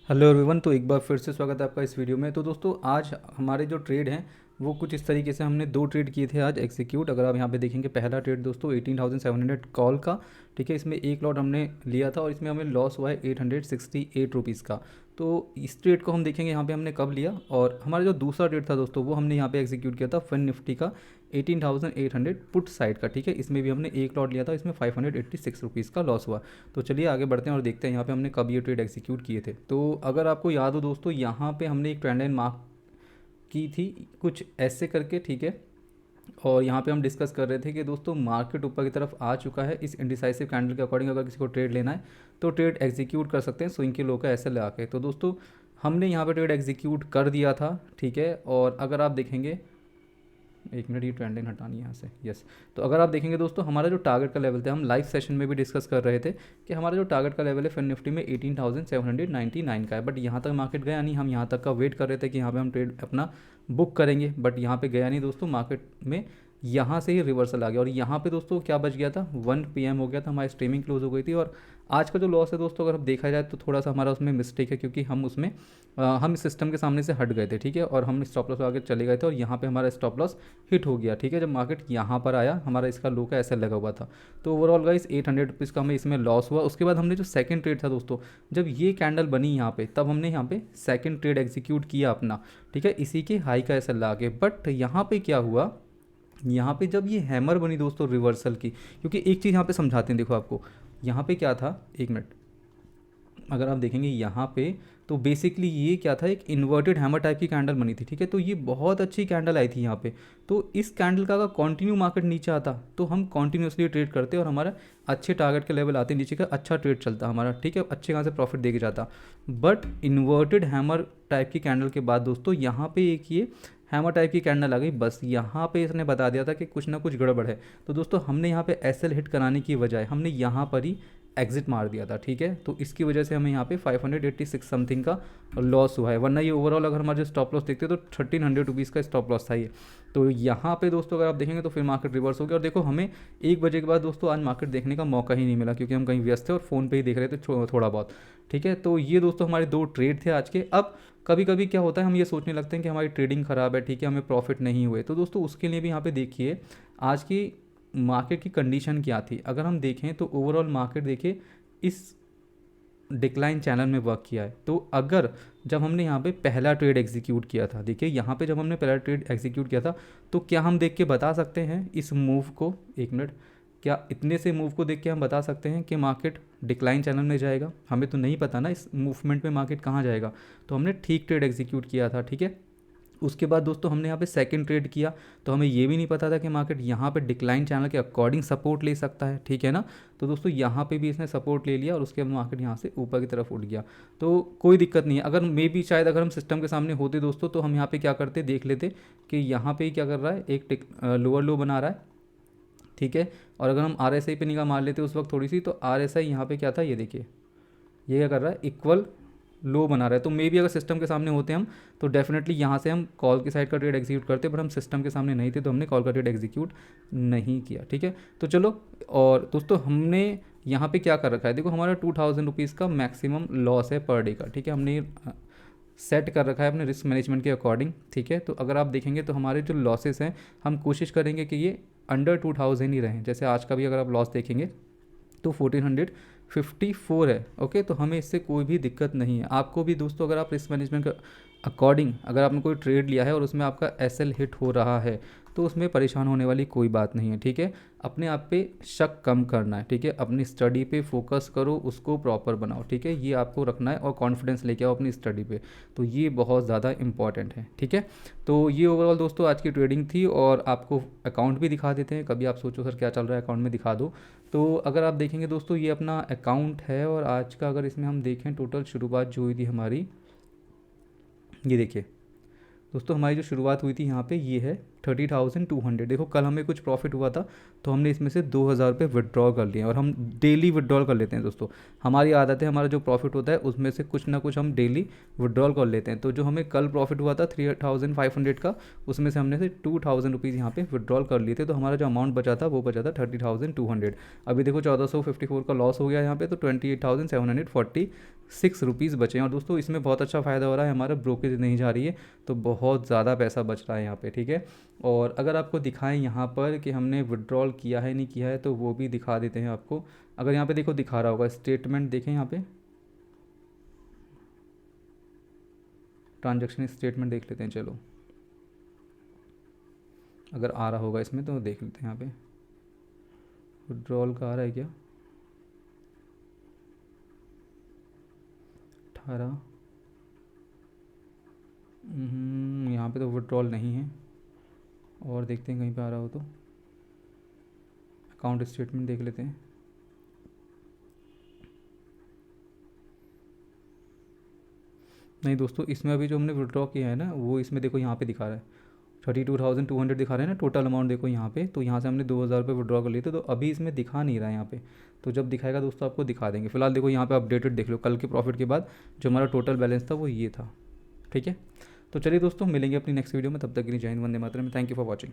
Hello everyone. तो एक बार फिर से स्वागत है आपका इस वीडियो में। तो दोस्तों आज हमारे जो ट्रेड हैं वो कुछ इस तरीके से हमने दो ट्रेड किए थे आज एग्जीक्यूट। अगर आप यहाँ पे देखेंगे, पहला ट्रेड दोस्तों 18,700 कॉल का, ठीक है। इसमें एक लॉट हमने लिया था और इसमें हमें लॉस हुआ है 868 रुपीज़ का। तो इस ट्रेड को हम देखेंगे यहाँ पे हमने कब लिया। और हमारा जो दूसरा ट्रेड था दोस्तों वो हमने यहाँ पे एग्जीक्यूट किया था फिन निफ्टी का 18,800 पुट साइड का, ठीक है। इसमें भी हमने एक लॉट लिया था, इसमें 586 रुपीज़ का लॉस हुआ। तो चलिए आगे बढ़ते हैं और देखते हैं यहाँ पे हमने कब ये ट्रेड एग्जीक्यूट किए थे। तो अगर आपको याद हो दोस्तों, यहाँ पे हमने एक ट्रेंड लाइन मार्क की थी कुछ ऐसे करके, ठीक है। और यहाँ पे हम डिस्कस कर रहे थे कि दोस्तों मार्केट ऊपर की तरफ आ चुका है। इस इंडिसाइसिव कैंडल के अकॉर्डिंग अगर किसी को ट्रेड लेना है तो ट्रेड एग्जीक्यूट कर सकते हैं स्विंग के लो का ऐसे लगा के। तो दोस्तों हमने यहाँ पे ट्रेड एग्जीक्यूट कर दिया था, ठीक है। और अगर आप देखेंगे, एक मिनट, ये ट्रेंड लाइन हटानी है यहाँ से, यस। तो अगर आप देखेंगे दोस्तों, हमारा जो टारगेट का लेवल था, हम लाइव सेशन में भी डिस्कस कर रहे थे कि हमारा जो टारगेट का लेवल है फिन निफ्टी में 18,799 का है। बट यहाँ तक मार्केट गया नहीं। हम यहाँ तक का वेट कर रहे थे कि यहाँ पे हम ट्रेड अपना बुक करेंगे, बट यहाँ पे गया नहीं दोस्तों। मार्केट में यहाँ से ही रिवर्सल आ गया और यहाँ पे दोस्तों क्या बच गया था, 1 PM हो गया था, हमारी स्ट्रीमिंग क्लोज हो गई थी। और आज का जो लॉस है दोस्तों, अगर देखा जाए तो थोड़ा सा हमारा उसमें मिस्टेक है, क्योंकि हम उसमें हम इस सिस्टम के सामने से हट गए थे, ठीक है। और हम स्टॉप लॉस आगे चले गए थे और यहाँ पे हमारा स्टॉप लॉस हिट हो गया, ठीक है। जब मार्केट यहाँ पर आया, हमारा इसका लो का ऐसा लगा हुआ था। तो ओवरऑल गाइस 800 रुपीज़ का हमें इसमें लॉस हुआ। उसके बाद हमने जो सेकंड ट्रेड था दोस्तों, जब ये कैंडल बनी यहाँ पे, तब हमने यहाँ पे सेकंड ट्रेड एग्जीक्यूट किया अपना, ठीक है, इसी के हाई का ऐसा ला के। बट यहाँ पे क्या हुआ, यहाँ पे जब ये हैमर बनी दोस्तों रिवर्सल की, क्योंकि एक चीज़ यहाँ पे समझाते हैं, देखो आपको यहाँ पे क्या था, एक मिनट। अगर आप देखेंगे यहाँ पे, तो बेसिकली ये क्या था, एक इन्वर्टेड हैमर टाइप की कैंडल बनी थी, ठीक है। तो ये बहुत अच्छी कैंडल आई थी यहाँ पे। तो इस कैंडल का अगर कंटिन्यू मार्केट नीचे आता तो हम कंटिन्यूसली ट्रेड करते और हमारा अच्छे टारगेट के लेवल आते नीचे का, अच्छा ट्रेड चलता हमारा, ठीक है, अच्छे खासे प्रॉफिट दे के जाता। बट इन्वर्टेड हैमर टाइप की कैंडल के बाद दोस्तों यहाँ पे एक ये हैमर टाइप की कैंडल आ गई। बस यहाँ पे इसने बता दिया था कि कुछ ना कुछ गड़बड़ है। तो दोस्तों हमने यहाँ पे एसएल हिट कराने की बजाय हमने यहाँ पर ही एग्जिट मार दिया था, ठीक है। तो इसकी वजह से हमें यहाँ पे 586 समथिंग का लॉस हुआ है। वरना ये ओवरऑल अगर हमारे जो स्टॉप लॉस देखते तो 1300 रुपीज़ का स्टॉप लॉस था ये। तो यहाँ पे दोस्तों अगर आप देखेंगे तो फिर मार्केट रिवर्स हो गया। और देखो हमें 1 बजे के बाद दोस्तों आज मार्केट देखने का मौका ही नहीं मिला, क्योंकि हम कहीं व्यस्त थे और फ़ोन पे ही देख रहे थे थोड़ा बहुत, ठीक है। तो ये दोस्तों हमारे दो ट्रेड थे आज के। अब कभी कभी क्या होता है, हम ये सोचने लगते हैं कि हमारी ट्रेडिंग ख़राब है, ठीक है, हमें प्रॉफिट नहीं हुए। तो दोस्तों उसके लिए भी यहाँ पे देखिए आज की मार्केट की कंडीशन क्या थी। अगर हम देखें तो ओवरऑल मार्केट देखिए इस डिक्लाइन चैनल में वर्क किया है। तो अगर जब हमने यहाँ पे पहला ट्रेड एग्जीक्यूट किया था, देखिए यहाँ पे जब हमने पहला ट्रेड एग्जीक्यूट किया था, तो क्या हम देख के बता सकते हैं इस मूव को, एक मिनट, क्या इतने से मूव को देख के हम बता सकते हैं कि मार्केट डिक्लाइन चैनल में जाएगा? हमें तो नहीं पता ना इस मूवमेंट में मार्केट कहाँ जाएगा। तो हमने ठीक ट्रेड एग्जीक्यूट किया था, ठीक है। उसके बाद दोस्तों हमने यहाँ पे सेकंड ट्रेड किया, तो हमें ये भी नहीं पता था कि मार्केट यहाँ पे डिक्लाइन चैनल के अकॉर्डिंग सपोर्ट ले सकता है, ठीक है ना। तो दोस्तों यहाँ पे भी इसने सपोर्ट ले लिया और उसके बाद मार्केट यहाँ से ऊपर की तरफ उठ गया। तो कोई दिक्कत नहीं है। अगर मे भी शायद अगर हम सिस्टम के सामने होते दोस्तों, तो हम यहाँ पे क्या करते, देख लेते कि यहाँ पे क्या कर रहा है, एक लोअर लो बना रहा है, ठीक है। और अगर हम RSI पे निगाह मार लेते उस वक्त थोड़ी सी, तो RSI यहाँ पे क्या था, ये देखिए, ये क्या कर रहा है, इक्वल लो बना रहा है। तो मे भी अगर सिस्टम के सामने होते हम, तो डेफिनेटली यहाँ से हम कॉल की साइड का ट्रेड एग्जीक्यूट करते, बट हम सिस्टम के सामने नहीं थे तो हमने कॉल का ट्रेड एग्जीक्यूट नहीं किया, ठीक है। तो चलो, और दोस्तों हमने यहाँ पे क्या कर रखा है, देखो हमारा 2000 रुपीज़ का मैक्सिमम लॉस है पर डे का, ठीक है। हमने सेट कर रखा है अपने रिस्क मैनेजमेंट के अकॉर्डिंग, ठीक है। तो अगर आप देखेंगे तो हमारे जो लॉसेस हैं, हम कोशिश करेंगे कि ये अंडर 2000 ही रहें। जैसे आज का भी अगर आप लॉस देखेंगे तो 1454 है, ओके। तो हमें इससे कोई भी दिक्कत नहीं है। आपको भी दोस्तों, अगर आप रिस्क मैनेजमेंट के अकॉर्डिंग अगर आपने कोई ट्रेड लिया है और उसमें आपका एसएल हिट हो रहा है, तो उसमें परेशान होने वाली कोई बात नहीं है, ठीक है। अपने आप पे शक कम करना है, ठीक है। अपनी स्टडी पे फोकस करो, उसको प्रॉपर बनाओ, ठीक है। ये आपको रखना है और कॉन्फिडेंस लेके आओ अपनी स्टडी पे। तो ये बहुत ज़्यादा इंपॉर्टेंट है, ठीक है। तो ये ओवरऑल दोस्तों आज की ट्रेडिंग थी। और आपको अकाउंट भी दिखा देते हैं, कभी आप सोचो सर क्या चल रहा है अकाउंट में, दिखा दो। तो अगर आप देखेंगे दोस्तों, ये अपना अकाउंट है और आज का अगर इसमें हम देखें टोटल शुरुआत जो हुई थी हमारी, ये देखिए दोस्तों, हमारी जो शुरुआत हुई थी यहाँ पे ये है 30,200। देखो कल हमें कुछ प्रॉफिट हुआ था तो हमने इसमें से 2,000 रुपये विड्रॉ कर लिए और हम डेली विड्रॉल कर लेते हैं दोस्तों। हमारी आदत है, हमारा जो प्रॉफिट होता है उसमें से कुछ ना कुछ हम डेली विड्रॉल कर लेते हैं। तो जो हमें कल प्रॉफिट हुआ था 3,500 का, उसमें से हमने से 2,000 रुपीज़ यहाँ पे विड्रॉल कर लिए थे। तो हमारा जो अमाउंट बचा था वो बचा था 30,200। अभी देखो 1454 का लॉस हो गया यहाँ पे, तो 28,746 रुपीज़ बचे हैं। और दोस्तों इसमें बहुत अच्छा फ़ायदा हो रहा है, हमारा ब्रोकेज नहीं जा रही है, तो बहुत ज़्यादा पैसा बच रहा है यहाँ पे, ठीक है। और अगर आपको दिखाएं यहाँ पर कि हमने विड्रॉल किया है नहीं किया है, तो वो भी दिखा देते हैं आपको। अगर यहाँ पे देखो दिखा रहा होगा स्टेटमेंट, देखें यहाँ पे ट्रांजैक्शन स्टेटमेंट देख लेते हैं। चलो अगर आ रहा होगा इसमें तो देख लेते हैं। यहाँ पे विड्रॉल का आ रहा है क्या? 18 यहाँ पे तो विड्रॉल नहीं है। और देखते हैं कहीं पे आ रहा हो तो अकाउंट स्टेटमेंट देख लेते हैं। नहीं दोस्तों, इसमें अभी जो हमने विड्रॉ किया है ना, वो इसमें देखो यहाँ पे दिखा रहा है 32,200 दिखा रहा है ना टोटल अमाउंट। देखो यहाँ पे, तो यहाँ से हमने 2,000 रुपये विड्रॉ कर लिए थे, तो अभी इसमें दिखा नहीं रहा है यहाँ पे। तो जब दिखाएगा दोस्तों आपको दिखा देंगे। फिलहाल देखो यहाँ पे अपडेटेड देख लो, कल के प्रॉफिट के बाद जो हमारा टोटल बैलेंस था वो ये था, ठीक है। तो चलिए दोस्तों मिलेंगे अपनी नेक्स्ट वीडियो में, तब तक के लिए जय हिंद, वंदे मातरम। Thank you for watching.